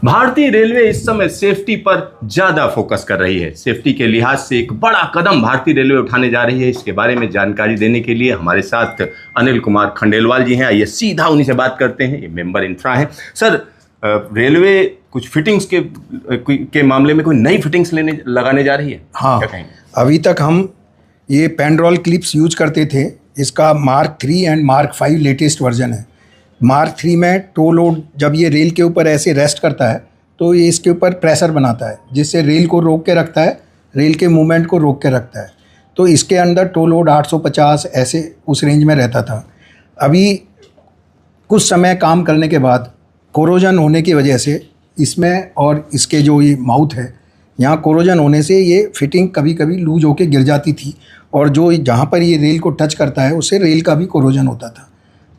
भारतीय रेलवे इस समय सेफ्टी पर ज्यादा फोकस कर रही है। सेफ्टी के लिहाज से एक बड़ा कदम भारतीय रेलवे उठाने जा रही है। इसके बारे में जानकारी देने के लिए हमारे साथ अनिल कुमार खंडेलवाल जी हैं। आइए सीधा उन्हीं से बात करते हैं। ये मेंबर इंफ्रा है। सर, रेलवे कुछ फिटिंग्स के मामले में कोई नई फिटिंग्स लगाने जा रही है? हाँ, क्या कहेंगे? अभी तक हम ये पेनड्रॉल क्लिप्स यूज करते थे। इसका mark 3 and mark 5 latest version है। मार्क 3 में टो लोड जब ये रेल के ऊपर ऐसे रेस्ट करता है तो ये इसके ऊपर प्रेशर बनाता है, जिससे रेल को रोक के रखता है, रेल के मूवमेंट को रोक के रखता है। तो इसके अंदर टो लोड 850 ऐसे उस रेंज में रहता था। अभी कुछ समय काम करने के बाद कोरोजन होने की वजह से इसमें और इसके जो ये माउथ है, यहाँ कोरोजन होने से ये फिटिंग कभी कभी लूज होके गिर जाती थी, और जो जहाँ पर ये रेल को टच करता है उससे रेल का भी कोरोजन होता था।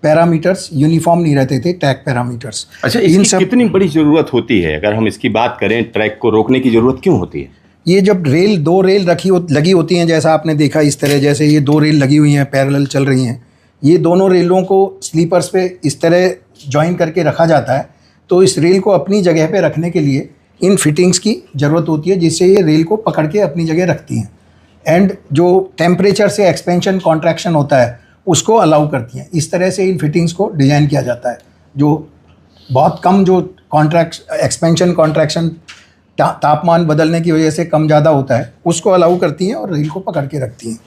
पैरामीटर्स यूनिफॉर्म नहीं रहते थे, ट्रैक पैरामीटर्स। अच्छा, इन सब कितनी बड़ी ज़रूरत होती है? अगर हम इसकी बात करें, ट्रैक को रोकने की ज़रूरत क्यों होती है? ये जब दो रेल लगी होती हैं, जैसा आपने देखा इस तरह, जैसे ये 2 रेल लगी हुई हैं, पैरेलल चल रही हैं, ये दोनों रेलों को स्लीपर्स पे इस तरह जॉइन करके रखा जाता है। तो इस रेल को अपनी जगह पे रखने के लिए इन फिटिंग्स की ज़रूरत होती है, जिससे ये रेल को पकड़ के अपनी जगह रखती हैं। एंड जो टेम्परेचर से एक्सपेंशन कॉन्ट्रैक्शन होता है उसको अलाउ करती हैं। इस तरह से इन फिटिंग्स को डिज़ाइन किया जाता है। जो बहुत कम जो एक्सपेंशन कॉन्ट्रैक्शन तापमान बदलने की वजह से कम ज़्यादा होता है, उसको अलाउ करती हैं और रेल को पकड़ के रखती हैं।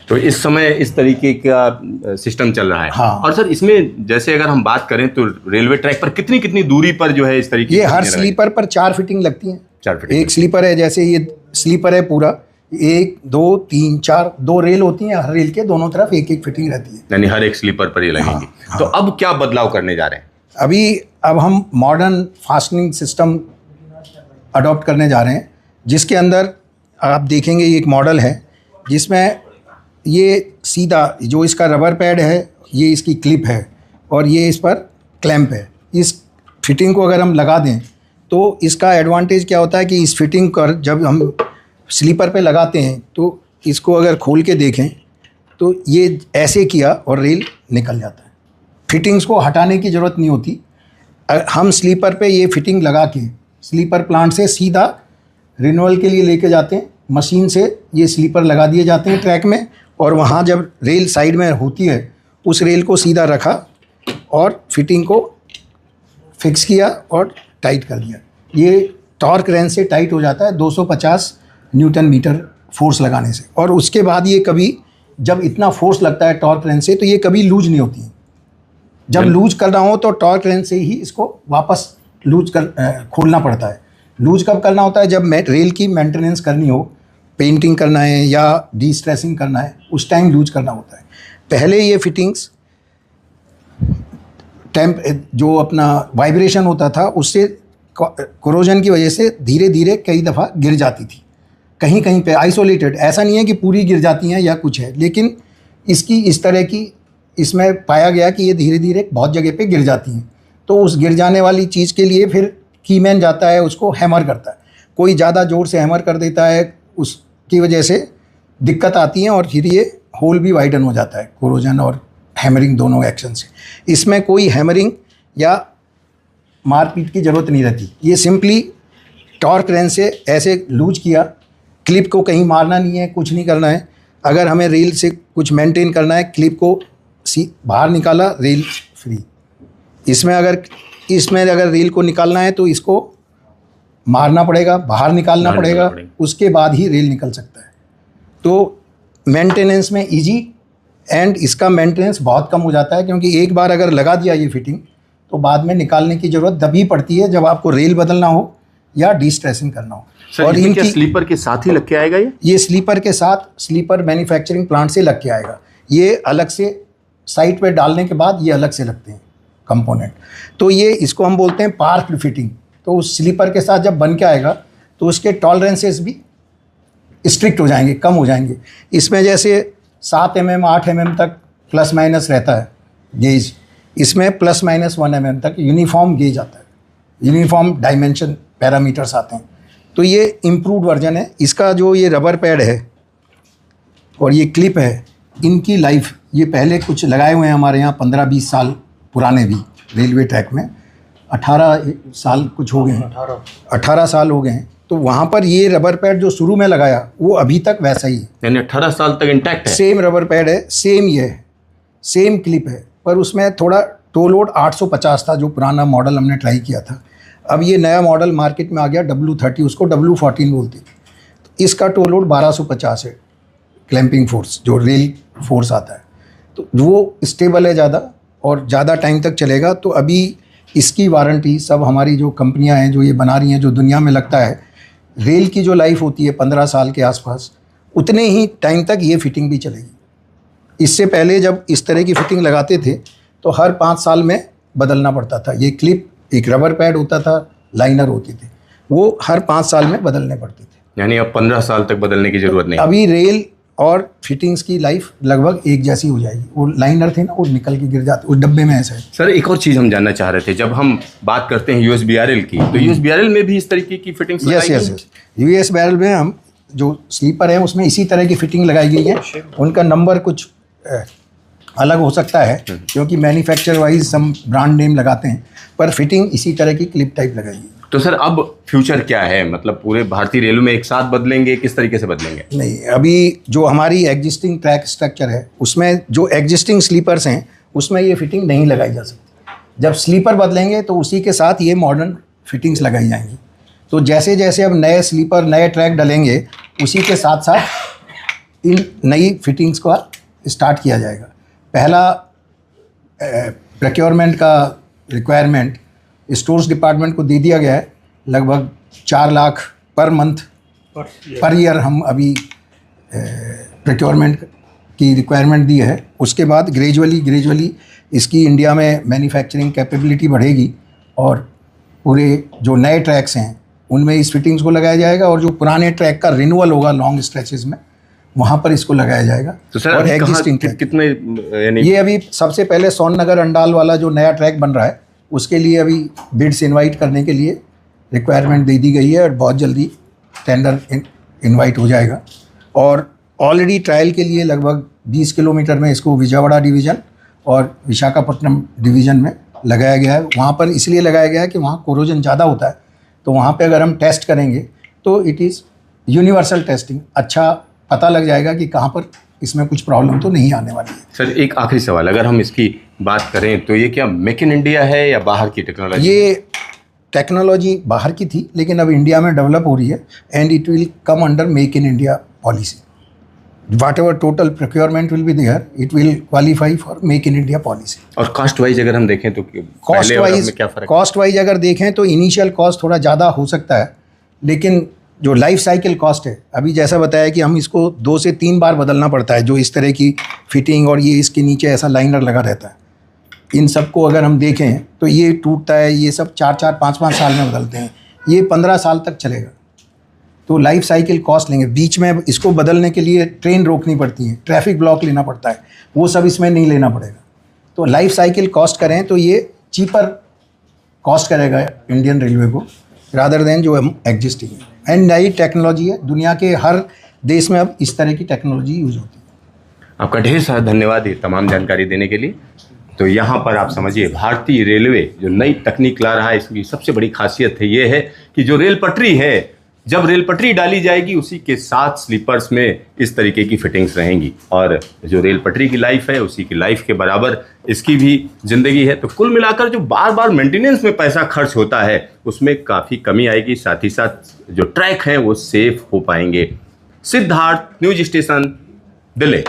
तो इस समय इस तरीके का सिस्टम चल रहा है। हाँ। और सर, इसमें जैसे अगर हम बात करें तो रेलवे ट्रैक पर कितनी दूरी पर जो है इस तरीके ये हर स्लीपर पर 4 फिटिंग लगती हैं। 4 फिटिंग। एक स्लीपर है, जैसे ये स्लीपर है पूरा, 1 2 3 4 2 रेल होती हैं। हर रेल के दोनों तरफ एक एक फिटिंग रहती है, यानी हर एक स्लीपर पर ये लगेंगी। हाँ। तो अब क्या बदलाव करने जा रहे हैं? अब हम मॉडर्न फास्टनिंग सिस्टम अडॉप्ट करने जा रहे हैं, जिसके अंदर आप देखेंगे ये एक मॉडल है जिसमें ये सीधा जो इसका रबर पैड है, ये इसकी क्लिप है और ये इस पर क्लैंप है। इस फिटिंग को अगर हम लगा दें तो इसका एडवांटेज क्या होता है कि इस फिटिंग कर जब हम स्लीपर पे लगाते हैं तो इसको अगर खोल के देखें तो ये ऐसे किया और रेल निकल जाता है। फिटिंग्स को हटाने की ज़रूरत नहीं होती। हम स्लीपर पे ये फिटिंग लगा के स्लीपर प्लांट से सीधा रिन्यूअल के लिए लेके जाते हैं। मशीन से ये स्लीपर लगा दिए जाते हैं ट्रैक में, और वहाँ जब रेल साइड में होती है उस रेल को सीधा रखा और फिटिंग को फिक्स किया और टाइट कर दिया। ये टॉर्क रेंज से टाइट हो जाता है 250 न्यूटन मीटर फोर्स लगाने से। और उसके बाद ये कभी जब इतना फोर्स लगता है टॉर्क रेंज से तो ये कभी लूज नहीं होती है। जब लूज करना हो तो टॉर्क रेंज से ही इसको वापस खोलना पड़ता है। लूज कब करना होता है? जब रेल की मेंटेनेंस करनी हो, पेंटिंग करना है या डिस्ट्रेसिंग करना है, उस टाइम लूज करना होता है। पहले ये फिटिंग्स जो अपना वाइब्रेशन होता था उससे कोरोजन की वजह से धीरे धीरे कई दफ़ा गिर जाती थी। कहीं कहीं पे आइसोलेटेड, ऐसा नहीं है कि पूरी गिर जाती हैं या कुछ है, लेकिन इसकी इस तरह की इसमें पाया गया कि ये धीरे धीरे बहुत जगह पे गिर जाती हैं। तो उस गिर जाने वाली चीज़ के लिए फिर कीमैन जाता है, उसको हैमर करता है। कोई ज़्यादा ज़ोर से हैमर कर देता है, उसकी वजह से दिक्कत आती है और फिर ये होल भी वाइडन हो जाता है, कोरोजन और हैमरिंग दोनों एक्शन से। इसमें कोई हैमरिंग या मारपीट की ज़रूरत नहीं रहती। ये सिंपली टॉर्क रेंज से ऐसे लूज किया, क्लिप को कहीं मारना नहीं है, कुछ नहीं करना है। अगर हमें रेल से कुछ मेंटेन करना है, क्लिप को बाहर निकाला, रेल फ्री। इसमें अगर रेल को निकालना है तो इसको मारना पड़ेगा, बाहर निकालना पड़ेगा, उसके बाद ही रेल निकल सकता है। तो मेंटेनेंस में इजी, एंड इसका मेंटेनेंस बहुत कम हो जाता है, क्योंकि एक बार अगर लगा दिया ये फिटिंग तो बाद में निकालने की ज़रूरत तभी पड़ती है जब आपको रेल बदलना हो या डिस्ट्रेसिंग करना हो। सर, और इनकी स्लीपर के साथ ही लग के आएगा? ये स्लीपर के साथ स्लीपर मैन्युफैक्चरिंग प्लांट से लग के आएगा। ये अलग से साइट पे डालने के बाद ये अलग से लगते हैं कंपोनेंट। तो ये इसको हम बोलते हैं पार्क्ड फिटिंग। तो उस स्लीपर के साथ जब बन के आएगा तो उसके टॉलरेंसेस भी स्ट्रिक्ट हो जाएंगे, कम हो जाएंगे। इसमें जैसे 7 mm 8 mm तक प्लस माइनस रहता है गेज, इसमें प्लस माइनस 1 mm तक यूनिफॉर्म गेज आता है, यूनिफॉर्म डायमेंशन पैरामीटर्स आते हैं। तो ये इम्प्रूव्ड वर्जन है। इसका जो ये रबर पैड है और ये क्लिप है, इनकी लाइफ, ये पहले कुछ लगाए हुए हैं हमारे यहाँ 15-20 साल पुराने भी रेलवे ट्रैक में। 18 साल कुछ हो गए हैं, 18 साल हो गए हैं। तो वहाँ पर ये रबर पैड जो शुरू में लगाया वो अभी तक वैसा ही है, यानी 18 साल तक इंटैक्ट है। सेम रबर पैड है, सेम ये है, सेम क्लिप है, पर उसमें थोड़ा टो लोड 850 था जो पुराना मॉडल हमने ट्राई किया था। अब ये नया मॉडल मार्केट में आ गया W30, उसको W14 बोलते थे। तो इसका टो लोड 1250 है, क्लैंपिंग फोर्स जो रेल फोर्स आता है, तो वो स्टेबल है ज़्यादा और ज़्यादा टाइम तक चलेगा। तो अभी इसकी वारंटी सब हमारी जो कंपनियां हैं जो ये बना रही हैं, जो दुनिया में लगता है रेल की जो लाइफ होती है 15 साल के आसपास, उतने ही टाइम तक ये फिटिंग भी चलेगी। इससे पहले जब इस तरह की फिटिंग लगाते थे तो हर 5 साल में बदलना पड़ता था। ये क्लिप, एक रबर पैड होता था, लाइनर होती थी, वो हर 5 साल में बदलने पड़ते थे। यानी अब 15 साल तक बदलने की जरूरत नहीं। अभी रेल और फिटिंग्स की लाइफ लगभग एक जैसी हो जाएगी। वो लाइनर थे ना, वो निकल के गिर जाते, उस डब्बे में ऐसा है। सर एक और चीज़ हम जानना चाह रहे थे, जब हम बात करते हैं USBRL की, तो USBRL में भी इस तरीके की fittings yes yes yes, US barrel में हम जो स्लीपर है उसमें इसी तरह की फिटिंग लगाई गई है। उनका नंबर कुछ अलग हो सकता है क्योंकि मैन्युफैक्चर वाइज हम ब्रांड नेम लगाते हैं, पर फिटिंग इसी तरह की क्लिप टाइप लगाई है। तो सर अब फ्यूचर क्या है, मतलब पूरे भारतीय रेलवे में एक साथ बदलेंगे, किस तरीके से बदलेंगे? नहीं, अभी जो हमारी एग्जिस्टिंग ट्रैक स्ट्रक्चर है उसमें जो एग्जिस्टिंग स्लीपर्स हैं उसमें ये फिटिंग नहीं लगाई जा सकती। जब स्लीपर बदलेंगे तो उसी के साथ ये मॉडर्न फिटिंग्स लगाई जाएंगी। तो जैसे जैसे अब नए स्लीपर, नए ट्रैक डलेंगे, उसी के साथ साथ इन नई फिटिंग्स को स्टार्ट किया जाएगा। पहला प्रोक्योरमेंट का रिक्वायरमेंट स्टोर्स डिपार्टमेंट को दे दिया गया है, लगभग 4 lakh per month per year हम अभी प्रोक्योरमेंट की रिक्वायरमेंट दी है। उसके बाद ग्रेजुअली इसकी इंडिया में मैन्युफैक्चरिंग कैपेबिलिटी बढ़ेगी और पूरे जो नए ट्रैक्स हैं उनमें इस फिटिंग्स को लगाया जाएगा और जो पुराने ट्रैक का रिन्यूअल होगा लॉन्ग स्ट्रेचेस में, वहाँ पर इसको लगाया जाएगा। तो सर और अभी एग्जिस्टिंग कितने यानी ये अभी सबसे पहले सोननगर अंडाल वाला जो नया ट्रैक बन रहा है उसके लिए अभी बिड्स इनवाइट करने के लिए रिक्वायरमेंट दे दी गई है और बहुत जल्दी टेंडर इनवाइट हो जाएगा। और ऑलरेडी ट्रायल के लिए लगभग 20 किलोमीटर में इसको विजयवाड़ा डिवीज़न और विशाखापट्टनम डिवीज़न में लगाया गया है। वहाँ पर इसलिए लगाया गया है कि वहाँ कोरोजन ज़्यादा होता है, तो वहाँ पे अगर हम टेस्ट करेंगे तो इट इज़ यूनिवर्सल टेस्टिंग, अच्छा पता लग जाएगा कि कहाँ पर इसमें कुछ प्रॉब्लम तो नहीं आने वाली है। सर एक आखिरी सवाल, अगर हम इसकी बात करें तो ये क्या मेक इन इंडिया है या बाहर की टेक्नोलॉजी? ये टेक्नोलॉजी बाहर की थी लेकिन अब इंडिया में डेवलप हो रही है and it will come under make in India policy. Whatever total procurement will be there, it will qualify for make in India policy. और कॉस्ट वाइज अगर हम देखें तो कॉस्ट वाइज अगर देखें तो इनिशियल कॉस्ट थोड़ा ज़्यादा हो सकता है, लेकिन जो लाइफ साइकिल कॉस्ट है, अभी जैसा बताया कि हम इसको 2 से 3 बार बदलना पड़ता है, जो इस तरह की फिटिंग और ये इसके नीचे ऐसा लाइनर लगा रहता है, इन सब को अगर हम देखें तो ये टूटता है, ये सब 4-4, 5-5 साल में बदलते हैं, ये 15 साल तक चलेगा। तो लाइफ साइकिल कॉस्ट लेंगे, बीच में इसको बदलने के लिए ट्रेन रोकनी पड़ती है, ट्रैफिक ब्लॉक लेना पड़ता है, वो सब इसमें नहीं लेना पड़ेगा। तो लाइफ साइकिल कॉस्ट करें तो ये चीपर कॉस्ट करेगा इंडियन रेलवे को रादर देन जो हम एग्जिस्टिंग है। एंड नई टेक्नोलॉजी है, दुनिया के हर देश में अब इस तरह की टेक्नोलॉजी यूज़ होती है। आपका ढेर सारा धन्यवाद ये तमाम जानकारी देने के लिए। तो यहाँ पर आप समझिए भारतीय रेलवे जो नई तकनीक ला रहा है, इसकी सबसे बड़ी खासियत है ये है कि जो रेल पटरी है, जब रेल पटरी डाली जाएगी उसी के साथ स्लीपर्स में इस तरीके की फिटिंग्स रहेंगी और जो रेल पटरी की लाइफ है उसी की लाइफ के बराबर इसकी भी ज़िंदगी है। तो कुल मिलाकर जो बार बार मेंटेनेंस में पैसा खर्च होता है उसमें काफ़ी कमी आएगी, साथ ही साथ जो ट्रैक हैं वो सेफ हो पाएंगे। Siddharth, news station, Delhi.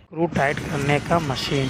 Screw tight करने का मशीन।